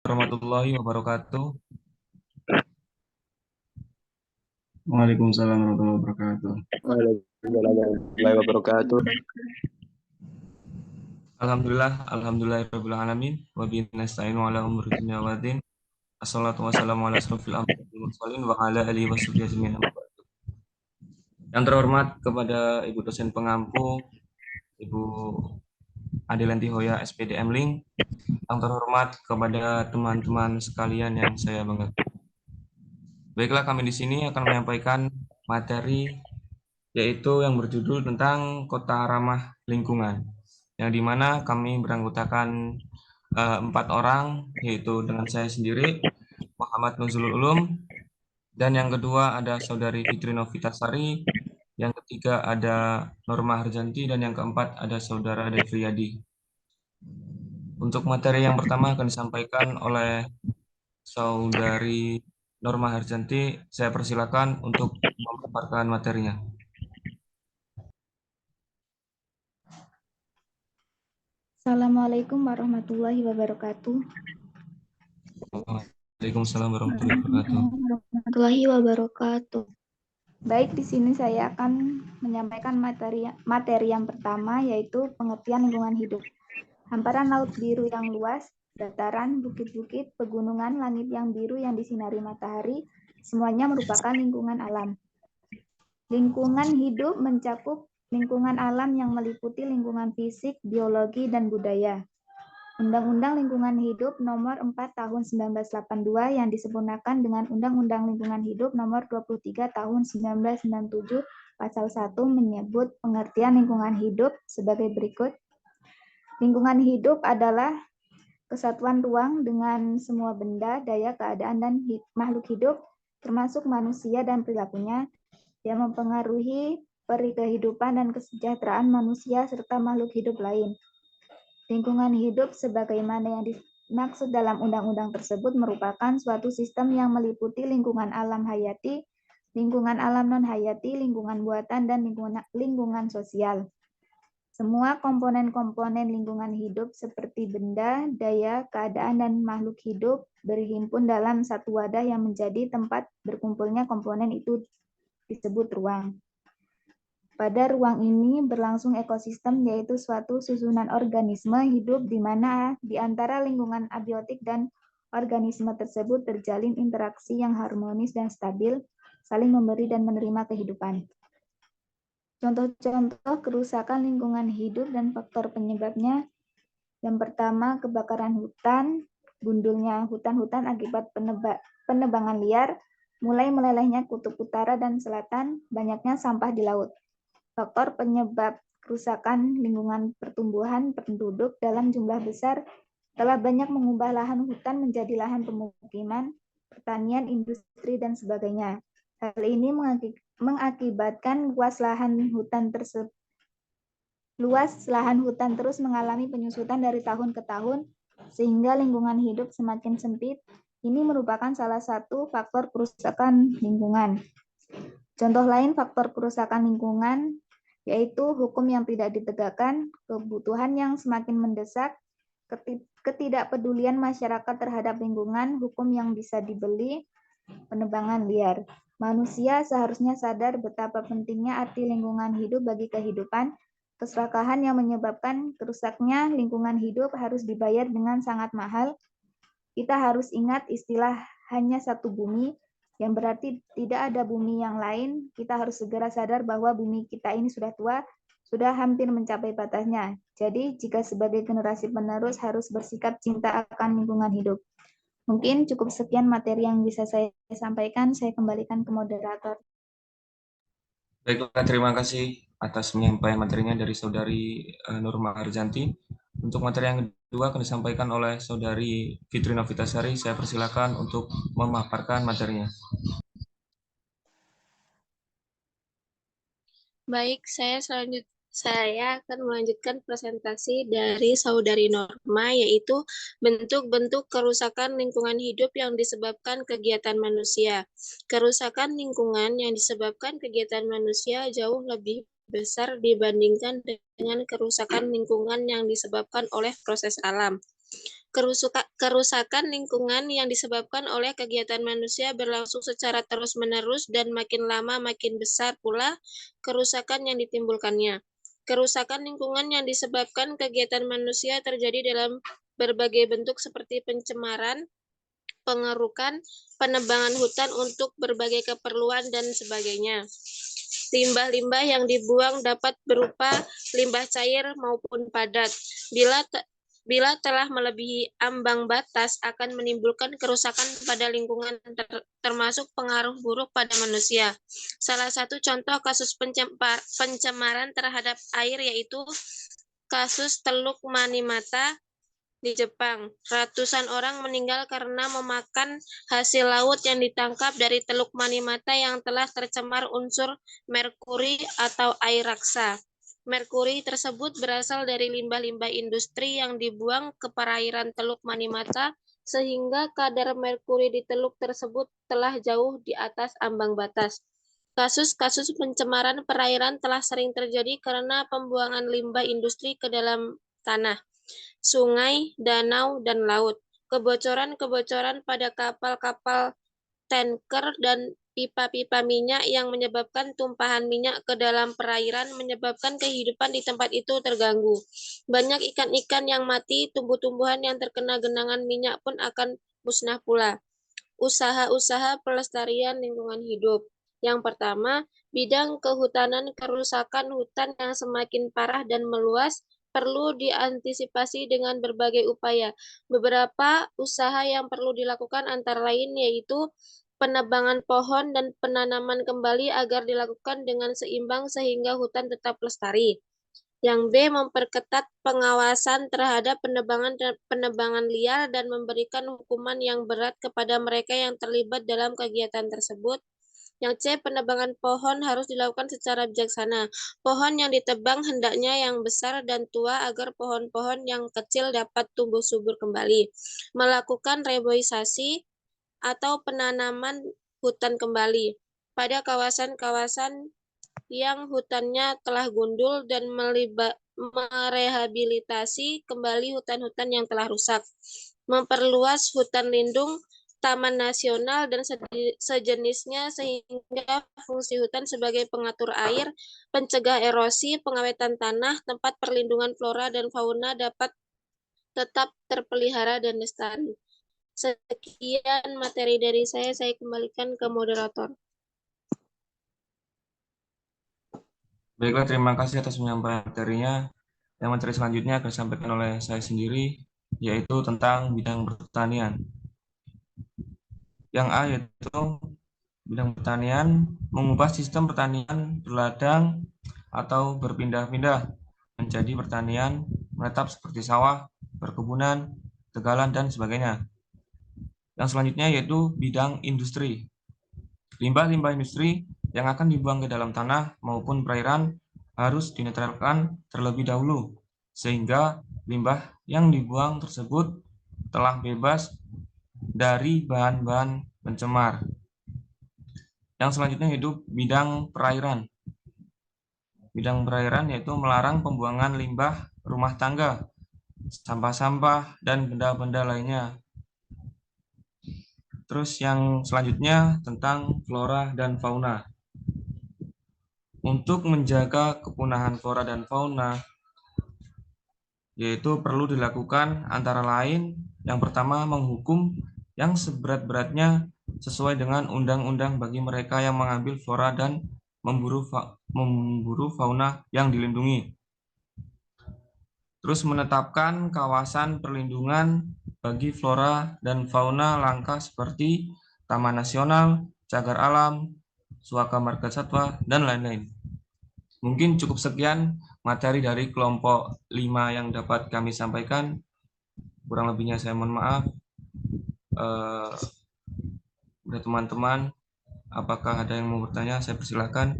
warahmatullahi wabarakatuh. Waalaikumsalam warahmatullahi wabarakatuh. Waalaikumsalam warahmatullahi wabarakatuh. Alhamdulillahirabbil alamin wa bihi nasta'inu ala umuri dunya waddin. Assalatu wassalamu ala asrofil anbiya'i wal mursalin wa ala alihi washabihi ajmain. Yang terhormat kepada Ibu dosen pengampu, Ibu Adelanti Hoya SPDM Link. Yang terhormat kepada teman-teman sekalian yang saya banggakan. Baiklah, kami di sini akan menyampaikan materi yaitu yang berjudul tentang kota ramah lingkungan, yang dimana kami beranggotakan 4 orang, yaitu dengan saya sendiri, Muhammad Nuzulul Ulum, dan yang kedua ada Saudari Fitri Novitasari, yang ketiga ada Norma Harjanti, dan yang keempat ada Saudara Devriyadi. Untuk materi yang pertama akan disampaikan oleh Saudari Norma Harjanti. Saya persilakan untuk memaparkan materinya. Assalamualaikum warahmatullahi wabarakatuh. Waalaikumsalam warahmatullahi wabarakatuh. Warahmatullahi wabarakatuh. Baik, di sini saya akan menyampaikan materi yang pertama, yaitu pengertian lingkungan hidup. Hamparan laut biru yang luas, dataran, bukit-bukit, pegunungan, langit yang biru yang disinari matahari, semuanya merupakan lingkungan alam. Lingkungan hidup mencakup lingkungan alam yang meliputi lingkungan fisik, biologi, dan budaya. Undang-Undang Lingkungan Hidup Nomor 4 Tahun 1982 yang disempurnakan dengan Undang-Undang Lingkungan Hidup Nomor 23 Tahun 1997 Pasal 1 menyebut pengertian lingkungan hidup sebagai berikut. Lingkungan hidup adalah kesatuan ruang dengan semua benda, daya, keadaan, dan makhluk hidup, termasuk manusia dan perilakunya, yang mempengaruhi peri kehidupan dan kesejahteraan manusia serta makhluk hidup lain. Lingkungan hidup sebagaimana yang dimaksud dalam undang-undang tersebut merupakan suatu sistem yang meliputi lingkungan alam hayati, lingkungan alam non-hayati, lingkungan buatan, dan lingkungan sosial. Semua komponen-komponen lingkungan hidup seperti benda, daya, keadaan, dan makhluk hidup berhimpun dalam satu wadah yang menjadi tempat berkumpulnya komponen itu disebut ruang. Pada ruang ini berlangsung ekosistem, yaitu suatu susunan organisme hidup di mana di antara lingkungan abiotik dan organisme tersebut terjalin interaksi yang harmonis dan stabil, saling memberi dan menerima kehidupan. Contoh-contoh kerusakan lingkungan hidup dan faktor penyebabnya. Yang pertama, kebakaran hutan, gundulnya hutan-hutan akibat penebangan liar, mulai melelehnya kutub utara dan selatan, banyaknya sampah di laut. Faktor penyebab kerusakan lingkungan pertumbuhan penduduk dalam jumlah besar telah banyak mengubah lahan hutan menjadi lahan pemukiman, pertanian, industri, dan sebagainya. Hal ini mengakibatkan luas lahan hutan terus mengalami penyusutan dari tahun ke tahun, sehingga lingkungan hidup semakin sempit. Ini merupakan salah satu faktor kerusakan lingkungan. Contoh lain faktor kerusakan lingkungan yaitu hukum yang tidak ditegakkan, kebutuhan yang semakin mendesak, ketidakpedulian masyarakat terhadap lingkungan, hukum yang bisa dibeli, penebangan liar. Manusia seharusnya sadar betapa pentingnya arti lingkungan hidup bagi kehidupan. Keserakahan yang menyebabkan kerusaknya lingkungan hidup harus dibayar dengan sangat mahal. Kita harus ingat istilah hanya satu bumi, yang berarti tidak ada bumi yang lain. Kita harus segera sadar bahwa bumi kita ini sudah tua, sudah hampir mencapai batasnya. Jadi, jika sebagai generasi penerus harus bersikap cinta akan lingkungan hidup. Mungkin cukup sekian materi yang bisa saya sampaikan. Saya kembalikan ke moderator. Baiklah, terima kasih atas penyampaian materinya dari Saudari Norma Harjanti. Untuk materi yang kedua akan disampaikan oleh Saudari Fitri Novitasari. Saya persilakan untuk memaparkan materinya. Baik, saya akan melanjutkan presentasi dari Saudari Norma, yaitu bentuk-bentuk kerusakan lingkungan hidup yang disebabkan kegiatan manusia. Kerusakan lingkungan yang disebabkan kegiatan manusia jauh lebih besar dibandingkan dengan kerusakan lingkungan yang disebabkan oleh proses alam. Kerusakan lingkungan yang disebabkan oleh kegiatan manusia berlangsung secara terus-menerus dan makin lama makin besar pula kerusakan yang ditimbulkannya. Kerusakan lingkungan yang disebabkan kegiatan manusia terjadi dalam berbagai bentuk seperti pencemaran, pengerukan, penebangan hutan untuk berbagai keperluan, dan sebagainya. Limbah-limbah yang dibuang dapat berupa limbah cair maupun padat. Bila telah melebihi ambang batas akan menimbulkan kerusakan pada lingkungan termasuk pengaruh buruk pada manusia. Salah satu contoh kasus pencemaran terhadap air yaitu kasus Teluk Manimata di Jepang. Ratusan orang meninggal karena memakan hasil laut yang ditangkap dari Teluk Manimata yang telah tercemar unsur merkuri atau air raksa. Merkuri tersebut berasal dari limbah-limbah industri yang dibuang ke perairan Teluk Manimata, sehingga kadar merkuri di teluk tersebut telah jauh di atas ambang batas. Kasus-kasus pencemaran perairan telah sering terjadi karena pembuangan limbah industri ke dalam tanah, sungai, danau, dan laut. Kebocoran-kebocoran pada kapal-kapal tanker dan pipa-pipa minyak yang menyebabkan tumpahan minyak ke dalam perairan menyebabkan kehidupan di tempat itu terganggu. Banyak ikan-ikan yang mati, tumbuh-tumbuhan yang terkena genangan minyak pun akan musnah pula. Usaha-usaha pelestarian lingkungan hidup. Yang pertama, bidang kehutanan, kerusakan hutan yang semakin parah dan meluas perlu diantisipasi dengan berbagai upaya. Beberapa usaha yang perlu dilakukan antara lain yaitu penebangan pohon dan penanaman kembali agar dilakukan dengan seimbang sehingga hutan tetap lestari. Yang B, memperketat pengawasan terhadap penebangan liar dan memberikan hukuman yang berat kepada mereka yang terlibat dalam kegiatan tersebut. Yang C, penebangan pohon harus dilakukan secara bijaksana. Pohon yang ditebang hendaknya yang besar dan tua agar pohon-pohon yang kecil dapat tumbuh subur kembali. Melakukan reboisasi atau penanaman hutan kembali pada kawasan-kawasan yang hutannya telah gundul dan merehabilitasi kembali hutan-hutan yang telah rusak. Memperluas hutan lindung, taman nasional, dan sejenisnya sehingga fungsi hutan sebagai pengatur air, pencegah erosi, pengawetan tanah, tempat perlindungan flora dan fauna dapat tetap terpelihara dan lestari. Sekian materi dari saya kembalikan ke moderator. Baiklah, terima kasih atas penyampaian materinya. Yang materi selanjutnya akan disampaikan oleh saya sendiri, yaitu tentang bidang pertanian. Yang A yaitu bidang pertanian, mengubah sistem pertanian berladang atau berpindah-pindah menjadi pertanian menetap seperti sawah, perkebunan, tegalan, dan sebagainya. Yang selanjutnya yaitu bidang industri. Limbah-limbah industri yang akan dibuang ke dalam tanah maupun perairan harus dinetralkan terlebih dahulu, sehingga limbah yang dibuang tersebut telah bebas dari bahan-bahan pencemar. Yang selanjutnya yaitu bidang perairan. Bidang perairan yaitu melarang pembuangan limbah rumah tangga, sampah-sampah, dan benda-benda lainnya. Terus yang selanjutnya tentang flora dan fauna. Untuk menjaga kepunahan flora dan fauna, yaitu perlu dilakukan antara lain yang pertama menghukum yang seberat-beratnya sesuai dengan undang-undang bagi mereka yang mengambil flora dan memburu fauna yang dilindungi. Terus menetapkan kawasan perlindungan bagi flora dan fauna langka seperti Taman Nasional, Cagar Alam, Suaka Marga Satwa, dan lain-lain. Mungkin cukup sekian materi dari kelompok 5 yang dapat kami sampaikan. Kurang lebihnya saya mohon maaf. Teman-teman, apakah ada yang mau bertanya? Saya persilahkan.